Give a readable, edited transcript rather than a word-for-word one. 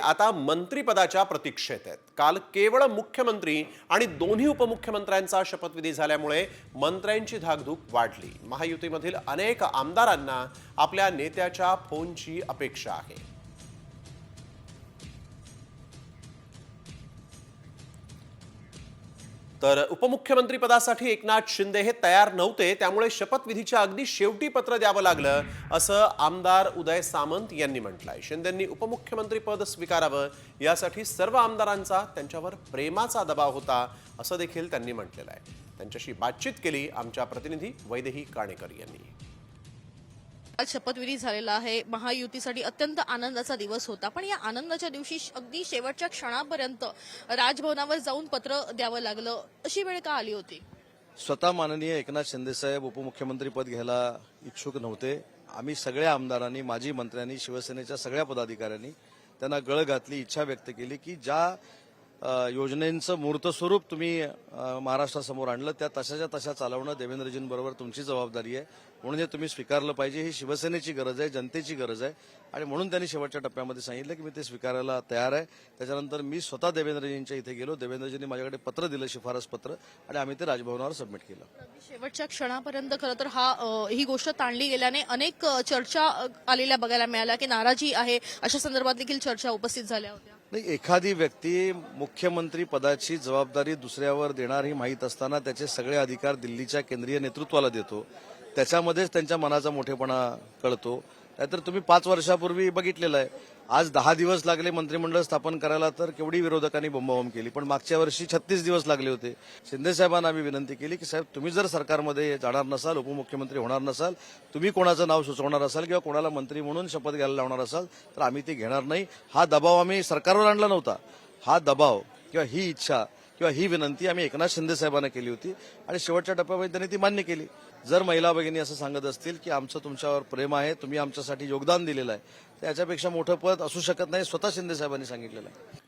आता मंत्रिपदाच्या प्रतीक्षेत आहेत। काल केवळ मुख्यमंत्री आणि दोन्ही उपमुख्यमंत्र्यांचा शपथविधी झाल्यामुळे मंत्र्यांची धाकधूक वाढली। महायुतीमधील अनेक आमदारांना आपल्या नेत्याच्या फोनची अपेक्षा आहे। तर उपमुख्यमंत्री पदासाठी एकनाथ शिंदे हे तयार नव्हते, त्यामुळे शपथविधीच्या अगदी शेवटी पत्र द्यावं लागलं असं आमदार उदय सामंत यांनी म्हटलंय। शिंदेंनी उपमुख्यमंत्री पद स्वीकारावं यासाठी सर्व आमदारांचा त्यांच्यावर प्रेमाचा दबाव होता असं देखील त्यांनी म्हटलेलं आहे। त्यांच्याशी बातचीत केली आमच्या प्रतिनिधी वैदेही काणेकर यांनी। आज शपथविधी झालेला आहे। महायुतीसाठी अत्यंत आनंदाचा दिवस होता, पण या आनंदाच्या दिवशी अगदी शेवटच्या क्षणापर्यंत राजभवनावर जाऊन पत्र द्यावं लागलं, अशी वेळ का आली होती? स्वतः माननीय एकनाथ शिंदे साहेब उपमुख्यमंत्री पद घ्यायला इच्छुक नव्हते। आम्ही सगळ्या आमदारांनी, माजी मंत्र्यांनी, शिवसेनेच्या सगळ्या पदाधिकाऱ्यांनी त्यांना गळ घातली, इच्छा व्यक्त केली की ज्या योजनेचं मूर्त स्वरूप तुम्ही महाराष्ट्रासमोर आणलं त्या तशाच्या तशा चालवणं देवेंद्रजींबरोबर तुमची जबाबदारी आहे, म्हणून हे तुम्ही स्वीकारलं पाहिजे। ही शिवसेनेची गरज आहे, जनतेची गरज आहे, आणि म्हणून त्यांनी शेवटच्या टप्प्यामध्ये सांगितलं की मी ते स्वीकारायला तयार आहे। त्याच्यानंतर मी स्वतः देवेंद्रजींच्या इथे गेलो, देवेंद्रजींनी माझ्याकडे पत्र दिलं, शिफारस पत्र, आणि आम्ही ते राजभवनावर सबमिट केलं। शेवटच्या क्षणापर्यंत खरं तर ही गोष्ट ताणली गेल्याने अनेक चर्चा आलेल्या बघायला मिळाल्या की नाराजी आहे, अशा संदर्भात देखील चर्चा उपस्थित झाल्या होत्या। नाही, एखादी व्यक्ती मुख्यमंत्री पदाची जबाबदारी दुसऱ्यावर देणार ही माहीत असताना त्याचे सगळे अधिकार दिल्लीच्या केंद्रीय नेतृत्वाला देतो, त्याच्यामध्येच त्यांच्या मनाचा मोठेपणा कळतो। नाहीतर तुम्ही 5 वर्षापूर्वी बघितलेलं आहे, आज 10 दिवस लागले मंत्रिमंडळ स्थापन करायला, तर केवढी विरोधकांनी बोंबाबोंब केली, पण मागच्या वर्षी 36 दिवस लागले होते। शिंदे साहेबांना आम्ही विनंती केली की साहेब, तुम्ही जर सरकारमध्ये जाणार नसाल, उपमुख्यमंत्री होणार नसाल, तुम्ही कोणाचं नाव सुचवणार असाल किंवा कोणाला मंत्री म्हणून शपथ घ्यायला लावणार असाल तर आम्ही ते घेणार नाही। हा दबाव आम्ही सरकारवर आणला नव्हता, हा दबाव किंवा ही इच्छा किंवा ही विनंती आम्ही एकनाथ शिंदे साहेबांना केली होती, आणि शेवटच्या टप्प्यामध्ये त्यांनी ती मान्य केली। जर महिला भगिनी असं सांगत असतील की आमचं तुमच्यावर प्रेम आहे, तुम्ही आमच्यासाठी योगदान दिलेलं आहे, तर याच्यापेक्षा मोठं पद असू शकत नाही, स्वतः शिंदे साहेबांनी सांगितलेलं आहे।